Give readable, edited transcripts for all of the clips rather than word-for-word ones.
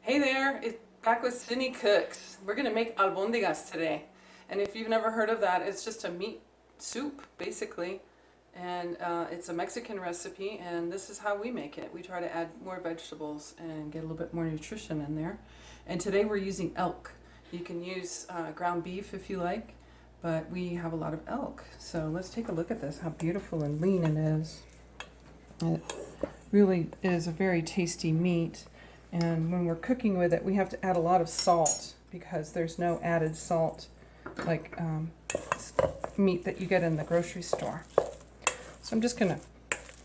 Hey there, it's back with Sydney Cooks. We're gonna make albondigas today. And if you've never heard of that, it's just a meat soup, basically. And it's a Mexican recipe, and this is how we make it. We try to add more vegetables and get a little bit more nutrition in there. And today we're using elk. You can use ground beef if you like, but we have a lot of elk. So let's take a look at this, how beautiful and lean it is. It really is a very tasty meat. And when we're cooking with it, we have to add a lot of salt because there's no added salt like meat that you get in the grocery store. So I'm just going to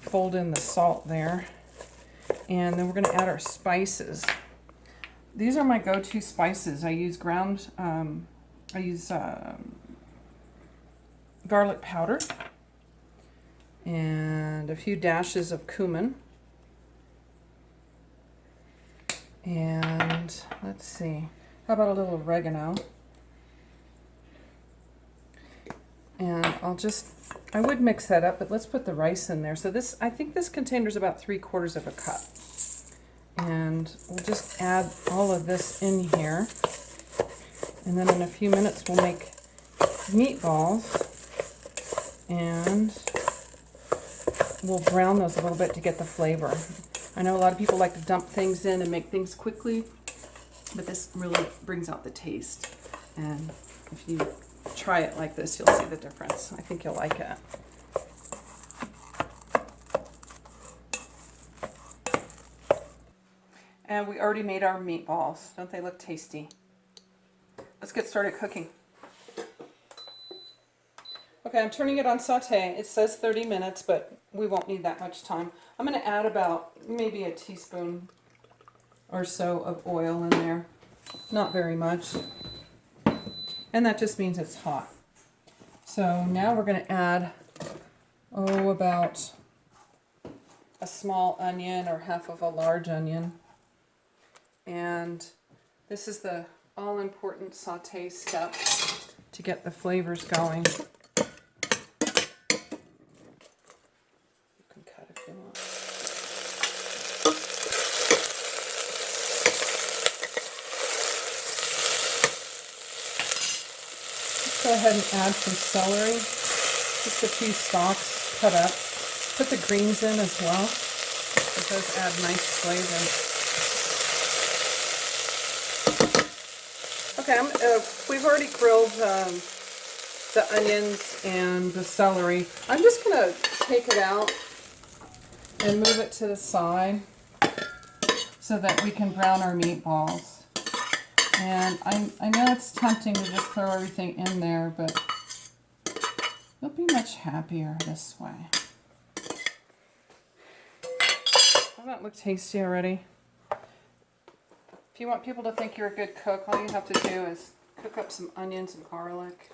fold in the salt there. And then we're going to add our spices. These are my go-to spices. I use garlic powder and a few dashes of cumin. And let's see, how about a little oregano? And I would mix that up, but let's put the rice in there. So I think this container is about 3/4 of a cup. And we'll just add all of this in here. And then in a few minutes we'll make meatballs. And we'll brown those a little bit to get the flavor. I know a lot of people like to dump things in and make things quickly, but this really brings out the taste. And if you try it like this, you'll see the difference. I think you'll like it. And we already made our meatballs. Don't they look tasty? Let's get started cooking. Okay, I'm turning it on saute. It says 30 minutes, but we won't need that much time. I'm going to add about maybe a teaspoon or so of oil in there. Not very much. And that just means it's hot. So now we're going to add, about a small onion or half of a large onion. And this is the all-important saute step to get the flavors going. Go ahead and add some celery, just a few stalks cut up. Put the greens in as well, because those add nice flavor. Okay, we've already grilled the onions and the celery. I'm just going to take it out and move it to the side so that we can brown our meatballs. And I know it's tempting to just throw everything in there, but you'll be much happier this way. Doesn't that look tasty already? If you want people to think you're a good cook, all you have to do is cook up some onions and garlic.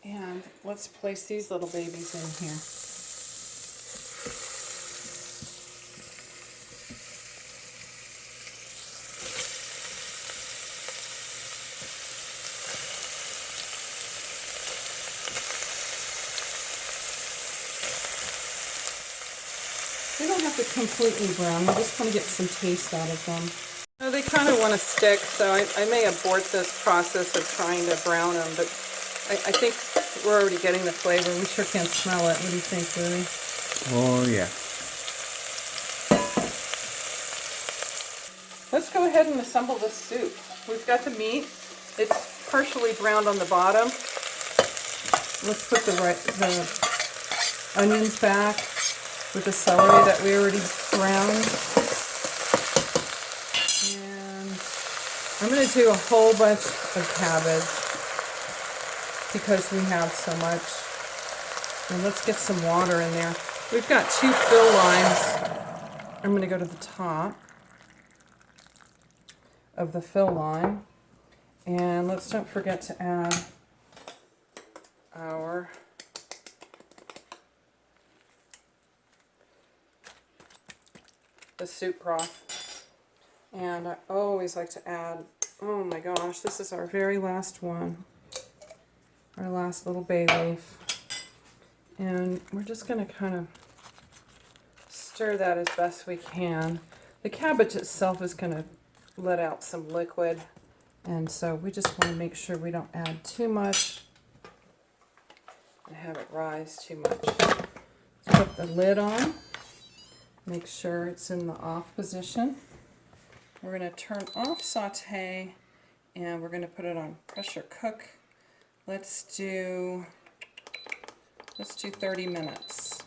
And let's place these little babies in here. They don't have to completely brown. You just want to get some taste out of them. No, they kind of want to stick, so I may abort this process of trying to brown them, but I think we're already getting the flavor. We sure can smell it. What do you think, Louie? Oh, yeah. Let's go ahead and assemble this soup. We've got the meat. It's partially browned on the bottom. Let's put the onions back with the celery that we already browned. And I'm going to do a whole bunch of cabbage because we have so much. And let's get some water in there. We've got 2 fill lines. I'm going to go to the top of the fill line. And let's don't forget to add the soup broth. And I always like to add, oh my gosh, this is our very last one. Our last little bay leaf. And we're just going to kind of stir that as best we can. The cabbage itself is going to let out some liquid, and so we just want to make sure we don't add too much and have it rise too much. Let's put the lid on, make sure it's in the off position. We're going to turn off saute, and we're going to put it on pressure cook. Let's do 30 minutes.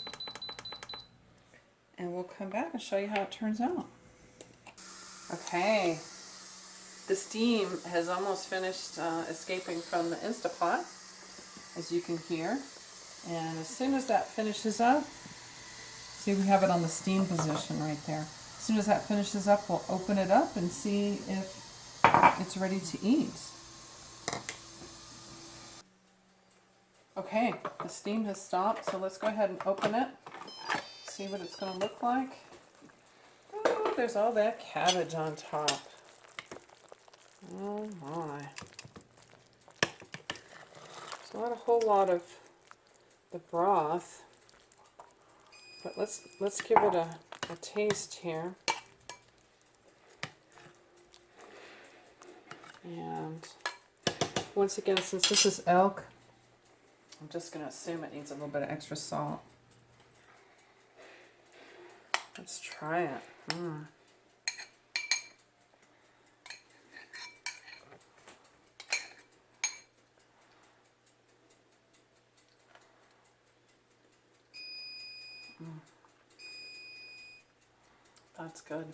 And we'll come back and show you how it turns out. Okay, the steam has almost finished escaping from the Instapot, as you can hear. And as soon as that finishes up, see, we have it on the steam position right there. As soon as that finishes up, we'll open it up and see if it's ready to eat. Okay, the steam has stopped, so let's go ahead and open it. See what it's going to look like. Oh, there's all that cabbage on top. Oh my. It's not a whole lot of the broth, but let's give it a taste here. And once again, since this is elk, I'm just going to assume it needs a little bit of extra salt. Let's try it. That's good.